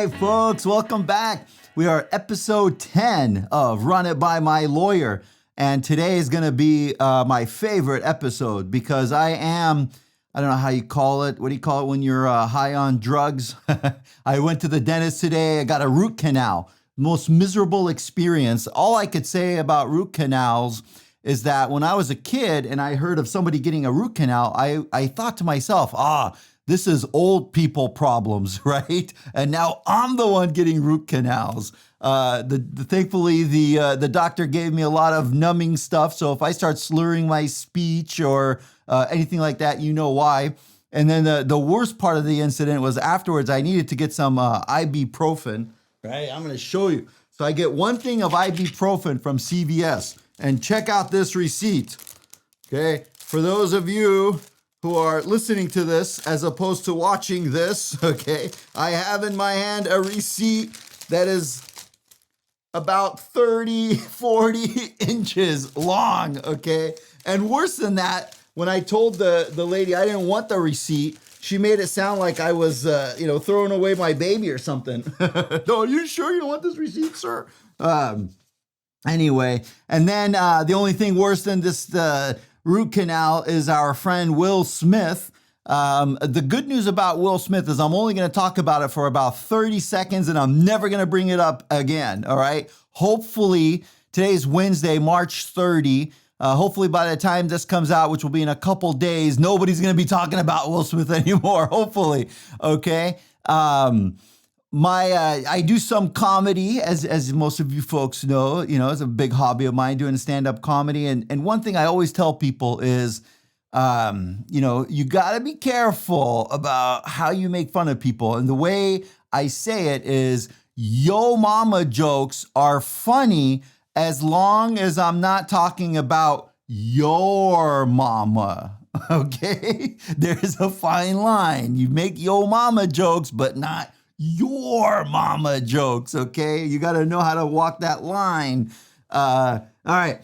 right, folks, welcome back. We are episode 10 of Run It By My Lawyer. And today is going to be my favorite episode because I don't know how you call it. What do you call it when you're high on drugs? I went to the dentist today. I got a root canal. Most miserable experience. All I could say about root canals is that when I was a kid and I heard of somebody getting a root canal, I thought to myself, this is old people problems, right? And now I'm the one getting root canals. Thankfully, the doctor gave me a lot of numbing stuff. So if I start slurring my speech or anything like that, you know why. And then the worst part of the incident was afterwards, I needed to get some ibuprofen, right? I'm going to show you. So I get one thing of ibuprofen from CVS and check out this receipt, okay? For those of you who are listening to this as opposed to watching this, okay, I have in my hand a receipt that is about 30, 40 inches long, okay? And worse than that, when I told the lady I didn't want the receipt, she made it sound like I was, throwing away my baby or something. No, are you sure you don't want this receipt, sir? Anyway, and then the only thing worse than this root canal is our friend Will Smith. The good news about Will Smith is I'm only going to talk about it for about 30 seconds and I'm never going to bring it up again, all right? Hopefully, today's Wednesday, March 30. Hopefully by the time this comes out, which will be in a couple days, nobody's going to be talking about Will Smith anymore, hopefully, okay? I do some comedy, as most of you folks know, it's a big hobby of mine, doing stand-up comedy. And one thing I always tell people is, you got to be careful about how you make fun of people. And the way I say it is, yo mama jokes are funny as long as I'm not talking about your mama. Okay? There's a fine line. You make yo mama jokes, but not your mama jokes, okay? You got to know how to walk that line. All right.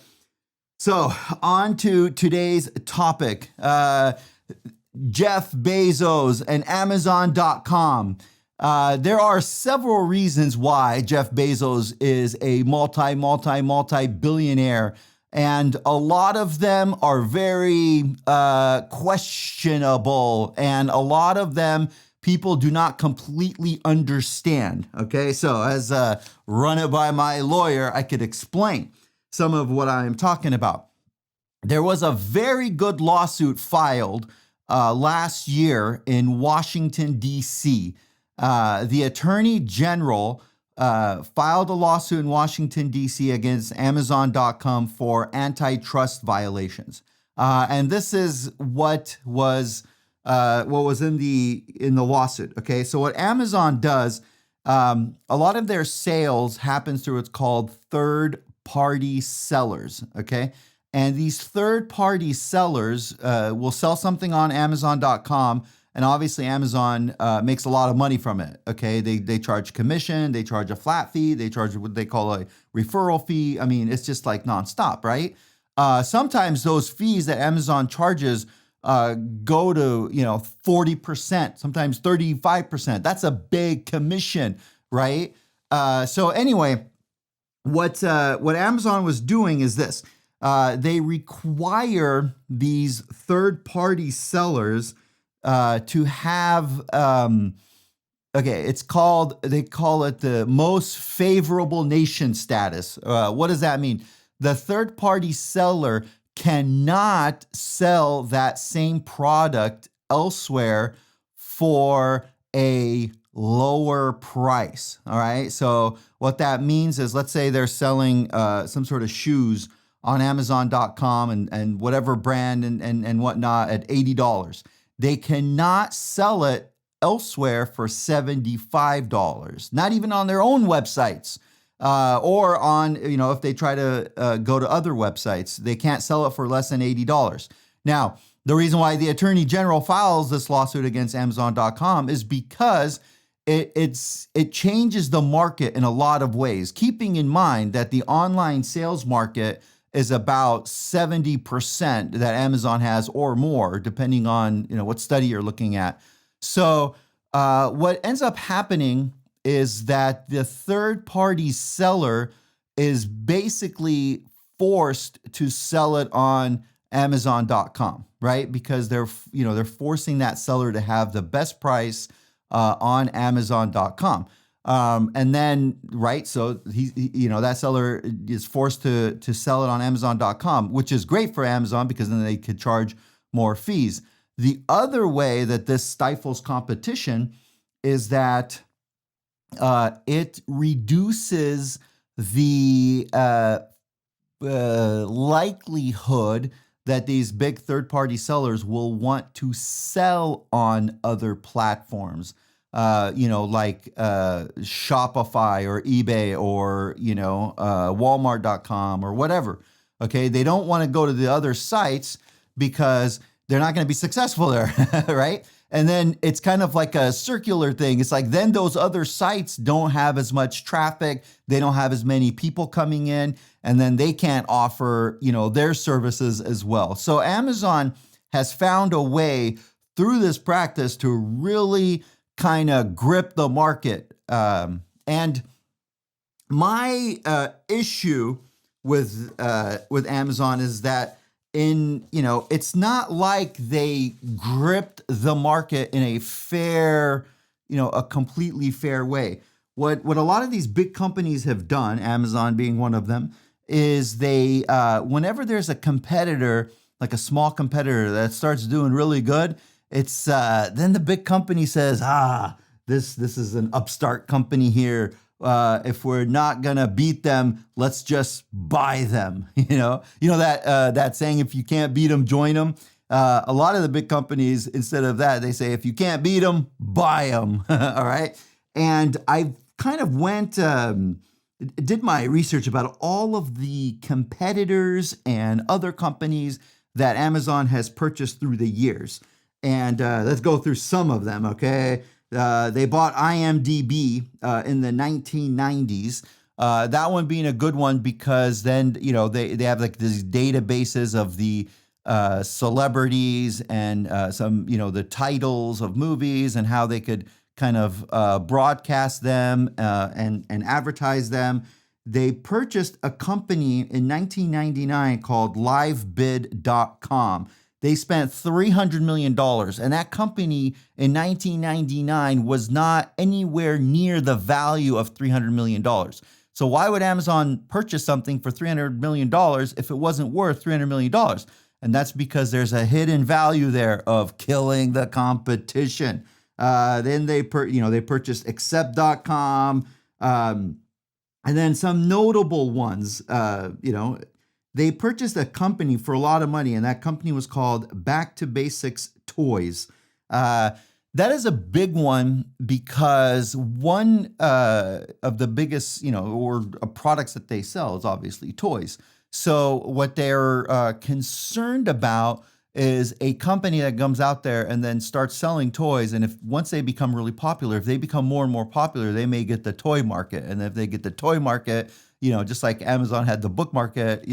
So on to today's topic. Jeff Bezos and Amazon.com. There are several reasons why Jeff Bezos is a multi-billionaire. And a lot of them are very questionable. And a lot of them people do not completely understand, okay? So as Run It By My Lawyer, I could explain some of what I'm talking about. There was a very good lawsuit filed last year in Washington, D.C. The Attorney General filed a lawsuit in Washington, D.C. against Amazon.com for antitrust violations. And this is what was in the lawsuit. Okay, so what Amazon does, a lot of their sales happens through what's called third-party sellers. Okay, and these third-party sellers will sell something on Amazon.com, and obviously Amazon makes a lot of money from it. Okay, they charge commission, they charge a flat fee, they charge what they call a referral fee. I mean, it's just like nonstop, right? Sometimes those fees that Amazon charges go to 40%, sometimes 35%. That's a big commission, right? So anyway, what Amazon was doing is this: they require these third-party sellers to have they call it the most favorable nation status. What does that mean? The third-party seller cannot sell that same product elsewhere for a lower price. All right. So what that means is, let's say they're selling some sort of shoes on Amazon.com and whatever brand and whatnot at $80. They cannot sell it elsewhere for $75, not even on their own websites. Or on, if they try to go to other websites, they can't sell it for less than $80. Now, the reason why the Attorney General files this lawsuit against Amazon.com is because it changes the market in a lot of ways, keeping in mind that the online sales market is about 70% that Amazon has or more, depending on what study you're looking at. So what ends up happening is that the third-party seller is basically forced to sell it on Amazon.com, right? Because they're forcing that seller to have the best price on Amazon.com. And then, right, so that seller is forced to sell it on Amazon.com, which is great for Amazon because then they could charge more fees. The other way that this stifles competition is that it reduces the likelihood that these big third-party sellers will want to sell on other platforms, like Shopify or eBay or, Walmart.com or whatever. Okay, they don't want to go to the other sites because they're not going to be successful there, right? And then it's kind of like a circular thing. It's like then those other sites don't have as much traffic. They don't have as many people coming in, and then they can't offer, their services as well. So Amazon has found a way through this practice to really kind of grip the market. And my issue with Amazon is that it's not like they gripped the market in a fair, a completely fair way. What a lot of these big companies have done, Amazon being one of them, is they, whenever there's a competitor, like a small competitor that starts doing really good, it's then the big company says, this is an upstart company here. If we're not gonna beat them, let's just buy them. That saying, if you can't beat them, join them. A lot of the big companies, instead of that, they say, if you can't beat them, buy them. All right. And I kind of did my research about all of the competitors and other companies that Amazon has purchased through the years. And let's go through some of them, okay? They bought IMDb in the 1990s. That one being a good one because then, they have like these databases of the celebrities and some, the titles of movies and how they could kind of broadcast them and advertise them. They purchased a company in 1999 called livebid.com. They spent $300 million, and that company in 1999 was not anywhere near the value of $300 million. So why would Amazon purchase something for $300 million if it wasn't worth $300 million? And that's because there's a hidden value there of killing the competition. Then they purchased accept.com, and then some notable ones, they purchased a company for a lot of money, and that company was called Back to Basics Toys. That is a big one because one of the biggest, products that they sell is obviously toys. So what they're concerned about is a company that comes out there and then starts selling toys. And once they become really popular, if they become more and more popular, they may get the toy market. And if they get the toy market, just like Amazon had the book market,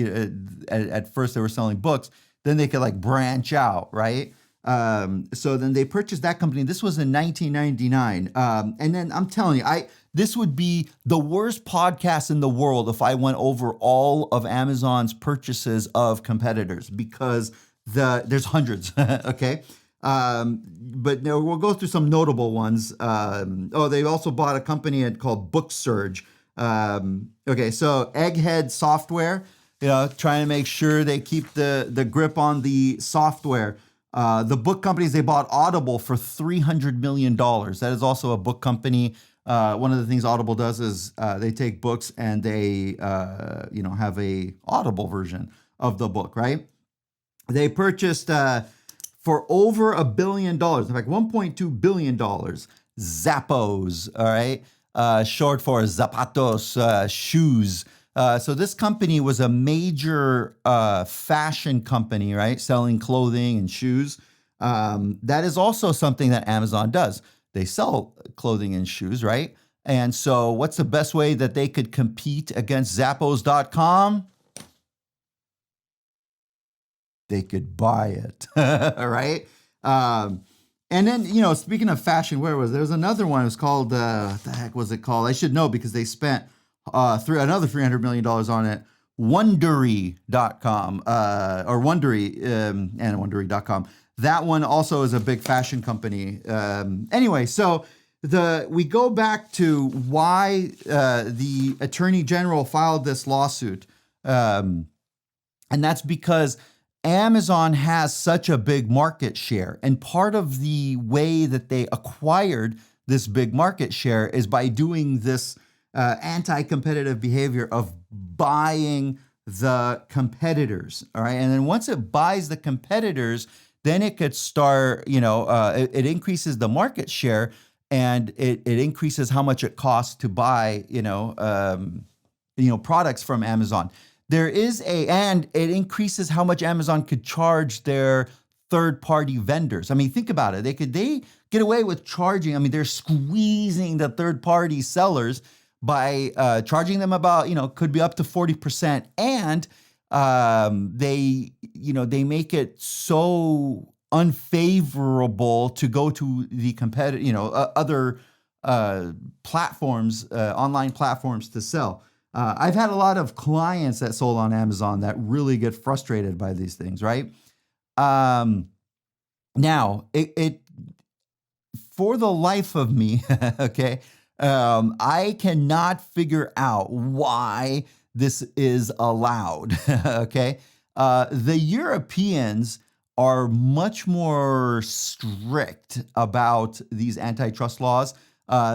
at first they were selling books, then they could like branch out, right? So then they purchased that company. This was in 1999. And then I'm telling you, this would be the worst podcast in the world if I went over all of Amazon's purchases of competitors because there's hundreds, okay? But no, we'll go through some notable ones. They also bought a company called BookSurge. Okay, so Egghead Software, trying to make sure they keep the grip on the software. The book companies, they bought Audible for $300 million. That is also a book company. One of the things Audible does is they take books and they have a Audible version of the book, right? They purchased for over $1 billion, in fact, $1.2 billion, Zappos, all right? Short for zapatos, shoes. So this company was a major fashion company, right? Selling clothing and shoes. That is also something that Amazon does. They sell clothing and shoes, right? And so what's the best way that they could compete against Zappos.com? They could buy it, right? And then, speaking of fashion, where was there was another one. It was called what the heck was it called? I should know because they spent another $300 million on it. Wondery.com or Wondery and Wondery.com. That one also is a big fashion company. Anyway, so we go back to why the Attorney General filed this lawsuit, and that's because Amazon has such a big market share. And part of the way that they acquired this big market share is by doing this anti-competitive behavior of buying the competitors. All right. And then once it buys the competitors, then it could start, it increases the market share, and it increases how much it costs to buy, products from Amazon. And it increases how much Amazon could charge their third-party vendors. I mean, think about it. They get away with charging. I mean, they're squeezing the third-party sellers by charging them about, could be up to 40%. And they make it so unfavorable to go to the competitive, other platforms, online platforms to sell. I've had a lot of clients that sold on Amazon that really get frustrated by these things, right? Now, it for the life of me, okay, I cannot figure out why this is allowed, okay? The Europeans are much more strict about these antitrust laws.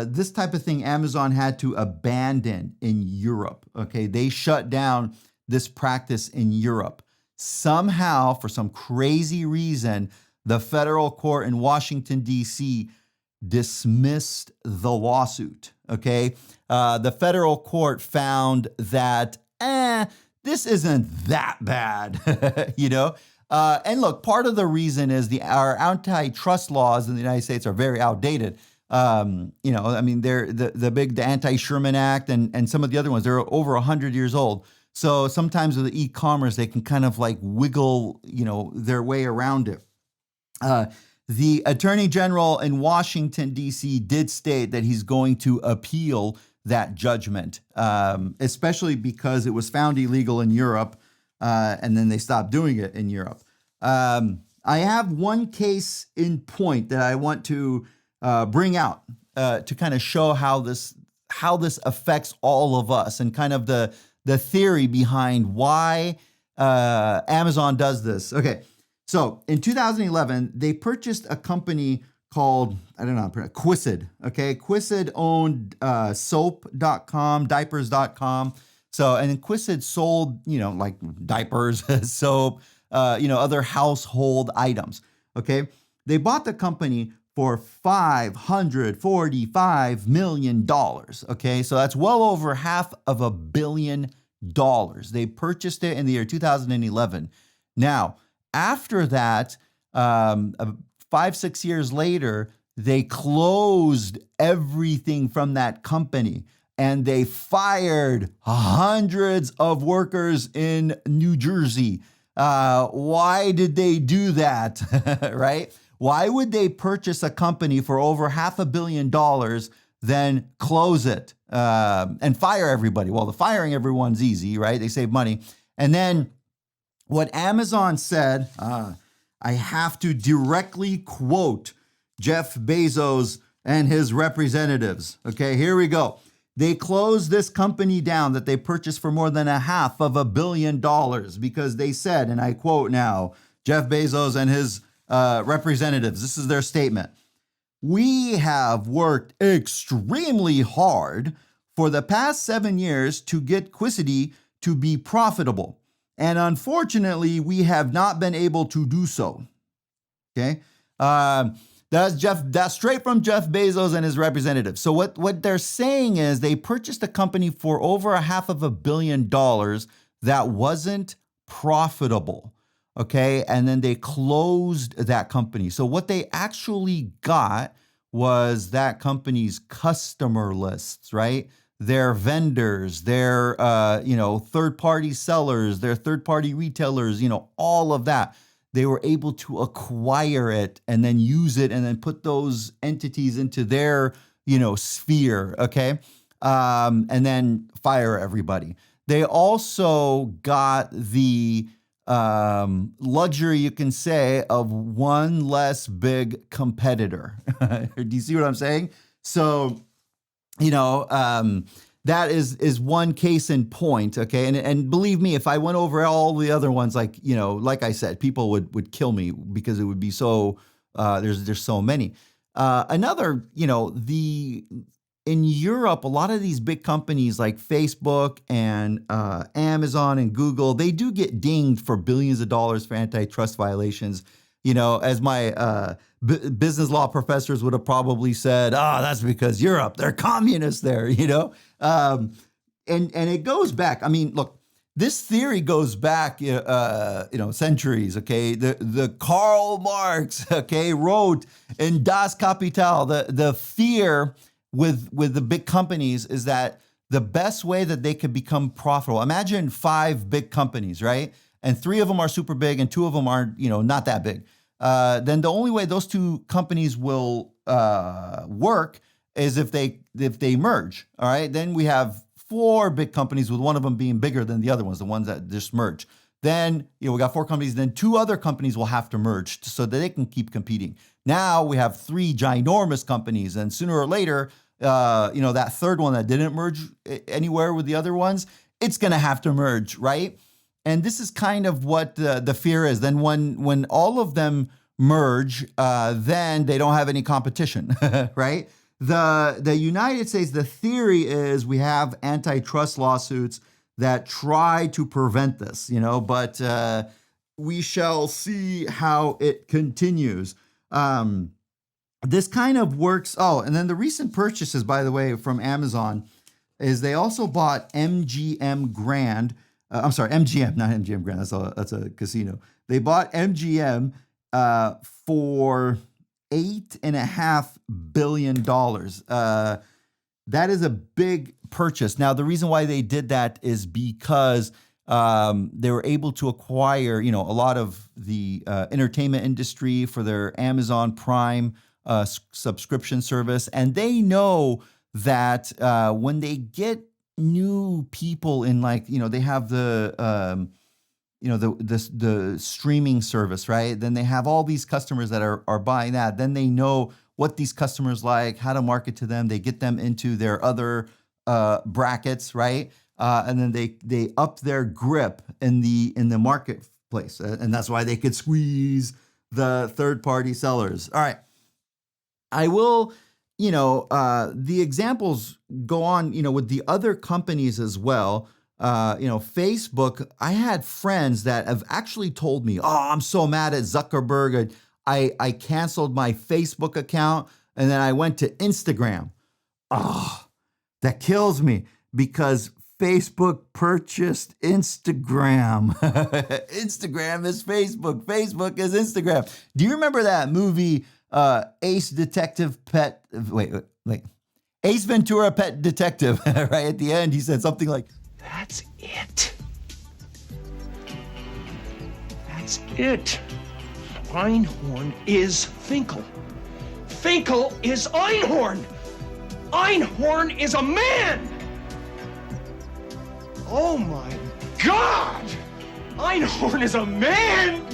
This type of thing Amazon had to abandon in Europe, okay? They shut down this practice in Europe. Somehow, for some crazy reason, the federal court in Washington, D.C. dismissed the lawsuit, okay? The federal court found that, this isn't that bad, And look, part of the reason is our antitrust laws in the United States are very outdated. They're the Anti-Sherman Act and some of the other ones, they're over 100 years old. So sometimes with the e-commerce, they can kind of like wiggle, their way around it. The Attorney General in Washington, D.C. did state that he's going to appeal that judgment, especially because it was found illegal in Europe, and then they stopped doing it in Europe. I have one case in point that I want to bring out to kind of show how this affects all of us and kind of the theory behind why Amazon does this. Okay, so in 2011, they purchased a company called, Quicid. Okay, Quicid owned soap.com, diapers.com. So, and Quicid sold, like diapers, soap, other household items. Okay, they bought the company for $545 million. Okay, so that's well over $500 million. They purchased it in the year 2011. Now, after that, 5-6 years later, they closed everything from that company and they fired hundreds of workers in New Jersey. Why did they do that, right? Why would they purchase a company for over $500 million, then close it and fire everybody? Well, the firing everyone's easy, right? They save money. And then what Amazon said, I have to directly quote Jeff Bezos and his representatives. Okay, here we go. They closed this company down that they purchased for more than $500 million because they said, and I quote now, Jeff Bezos and his representatives, this is their statement. We have worked extremely hard for the past 7 years to get Quicidi to be profitable. And unfortunately, we have not been able to do so. Okay. That's straight from Jeff Bezos and his representatives. So what they're saying is they purchased a company for over $500 million that wasn't profitable. Okay. And then they closed that company. So what they actually got was that company's customer lists, right? Their vendors, their, third-party sellers, their third-party retailers, all of that. they were able to acquire it and then use it and then put those entities into their, sphere, okay? And then fire everybody. They also got the luxury, you can say, of one less big competitor. Do you see what I'm saying? So, that is one case in point, okay? And believe me, if I went over all the other ones, like I said, people would kill me because it would be so. There's so many. Another, in Europe, a lot of these big companies like Facebook and Amazon and Google, they do get dinged for billions of dollars for antitrust violations. As my business law professors would have probably said, that's because Europe, they're communists there, and it goes back. I mean, look, this theory goes back, centuries. Okay, the Karl Marx, okay, wrote in Das Kapital, the fear with the big companies is that the best way that they could become profitable. Imagine 5 big companies, right? And 3 of them are super big and 2 of them are, not that big. Then the only way those 2 companies will work is if they merge. All right. Then we have 4 big companies with one of them being bigger than the other ones, the ones that just merge. Then we got 4 companies. Then 2 other companies will have to merge so that they can keep competing. Now we have 3 ginormous companies, and sooner or later, that 3rd one that didn't merge anywhere with the other ones, it's going to have to merge, right? And this is kind of what the fear is. Then when all of them merge, then they don't have any competition, right? The United States, the theory is we have antitrust lawsuits that try to prevent this, but we shall see how it continues. This kind of works. Oh, and then the recent purchases, by the way, from Amazon is they also bought MGM Grand. I'm sorry, MGM, not MGM Grand. That's a casino. They bought MGM for $8.5 billion. That is a big purchase. Now, the reason why they did that is because they were able to acquire, a lot of the entertainment industry for their Amazon Prime subscription service, and they know that when they get new people in, they have the the streaming service, right? Then they have all these customers that are buying that. Then they know what these customers like, how to market to them. They get them into their other brackets, right? And then they up their grip in the marketplace, and that's why they could squeeze the third-party sellers. All right, I will. The examples go on, with the other companies as well. Facebook, I had friends that have actually told me, I'm so mad at Zuckerberg. I canceled my Facebook account and then I went to Instagram. That kills me because Facebook purchased Instagram. Instagram is Facebook. Facebook is Instagram. Do you remember that movie, Ace Ventura Pet Detective? Right at the end, he said something like, "That's it. That's it. Einhorn is Finkel. Finkel is Einhorn. Einhorn is a man. Oh my God! Einhorn is a man!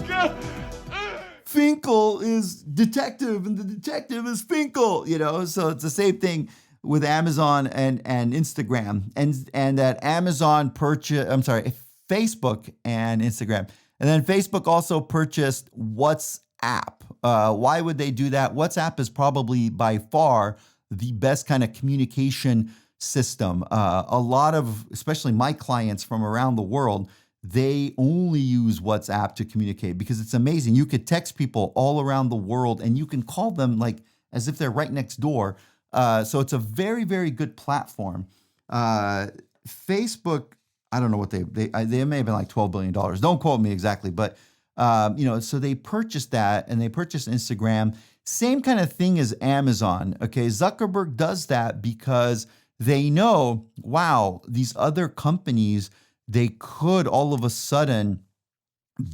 Finkel is detective and the detective is Finkel, so it's the same thing with Amazon and Instagram and that Amazon Facebook and Instagram. And then Facebook also purchased WhatsApp. Why would they do that? WhatsApp is probably by far the best kind of communication system. A lot of, especially my clients from around the world, they only use WhatsApp to communicate because it's amazing. You could text people all around the world and you can call them like as if they're right next door. So it's a very, very good platform. Facebook, I don't know what they may have been like $12 billion. Don't quote me exactly, but so they purchased that and they purchased Instagram. Same kind of thing as Amazon. Okay, Zuckerberg does that because they know, wow, these other companies, they could all of a sudden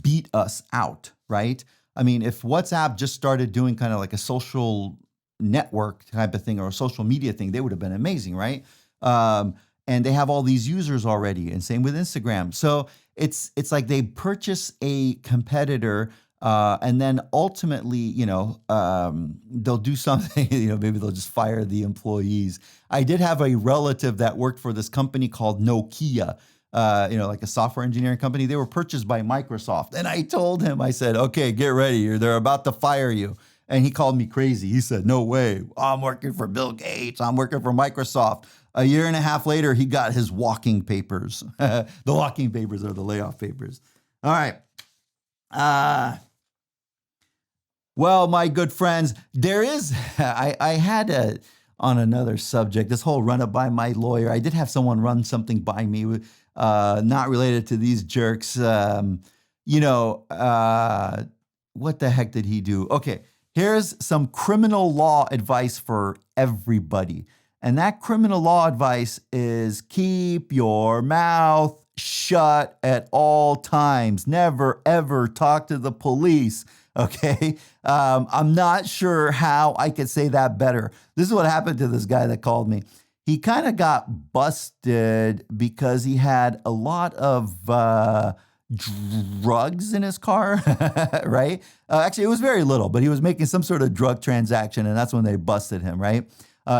beat us out. right? I mean, if WhatsApp just started doing kind of like a social network type of thing or a social media thing, they would have been amazing, right? And they have all these users already, and same with Instagram. So it's like they purchase a competitor, and then ultimately, they'll do something. Maybe they'll just fire the employees. I did have a relative that worked for this company called Nokia. Like a software engineering company. They were purchased by Microsoft, and I told him, I said, "Okay, get ready. They're about to fire you." And he called me crazy. He said, "No way. I'm working for Bill Gates. I'm working for Microsoft." A year and a half later, he got his walking papers. The walking papers are the layoff papers. All right. Well, my good friends, there is, I had on another subject, this whole run up by my lawyer. I did have someone run something by me, not related to these jerks. What the heck did he do? Okay. Here's some criminal law advice for everybody. And that criminal law advice is keep your mouth shut at all times. Never, ever talk to the police. Okay. I'm not sure how I could say that better. This is what happened to this guy that called me. He kind of got busted because he had a lot of drugs in his car, right? Actually, it was very little, but he was making some sort of drug transaction, and that's when they busted him, right?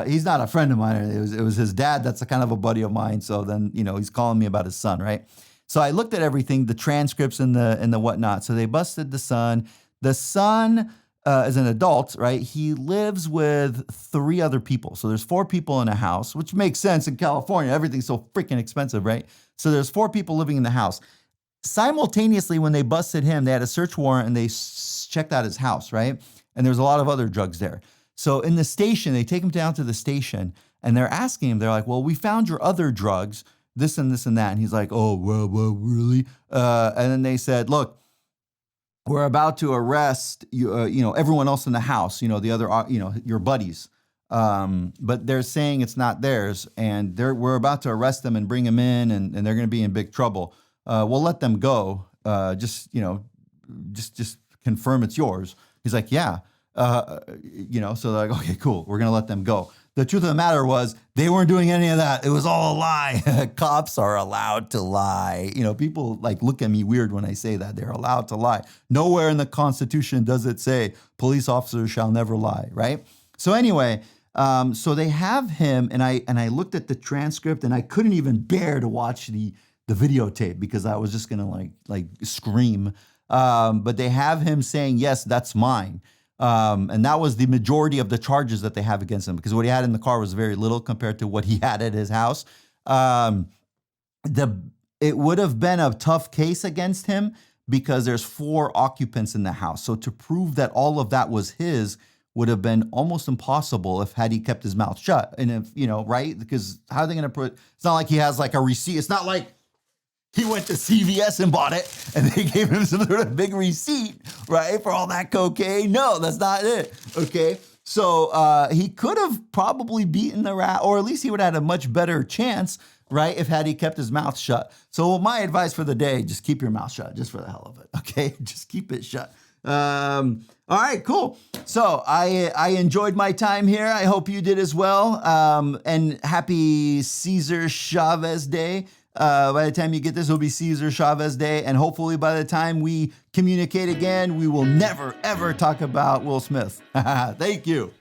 He's not a friend of mine. It was his dad that's a kind of a buddy of mine. So then, he's calling me about his son, right? So I looked at everything, the transcripts and the whatnot. So they busted the son. The son is an adult, right? He lives with 3 other people. So there's 4 people in a house, which makes sense in California. Everything's so freaking expensive, right? So there's 4 people living in the house. Simultaneously, when they busted him, they had a search warrant and they checked out his house, right? And there's a lot of other drugs there. So in the station, they take him down to the station and they're asking him, they're like, "Well, we found your other drugs, this and this and that." And he's like, "Oh, well, really?" And then they said, "Look, we're about to arrest you, everyone else in the house, the other, your buddies. But they're saying it's not theirs, and we're about to arrest them and bring them in, and they're going to be in big trouble. We'll let them go. Just confirm it's yours." He's like, "Yeah." So they're like, "Okay, cool. We're going to let them go." The truth of the matter was they weren't doing any of that. It was all a lie. Cops are allowed to lie. People look at me weird when I say that. They're allowed to lie. Nowhere in the Constitution does it say police officers shall never lie, right? So anyway, so they have him, and I looked at the transcript, and I couldn't even bear to watch the videotape because I was just gonna like scream. But they have him saying, "Yes, that's mine." And that was the majority of the charges that they have against him, because what he had in the car was very little compared to what he had at his house. It would have been a tough case against him because there's 4 occupants in the house. So to prove that all of that was his would have been almost impossible had he kept his mouth shut. And if, right? Because how are they going to it's not like he has a receipt. It's not like he went to CVS and bought it and they gave him some sort of big receipt, right, for all that cocaine. No, that's not it. Okay. So he could have probably beaten the rat, or at least he would have had a much better chance, right, had he kept his mouth shut. So my advice for the day, just keep your mouth shut, just for the hell of it. Okay. Just keep it shut. All right, cool. So I enjoyed my time here. I hope you did as well. And happy Cesar Chavez Day. By the time you get this, it'll be Cesar Chavez Day. And hopefully by the time we communicate again, we will never, ever talk about Will Smith. Thank you.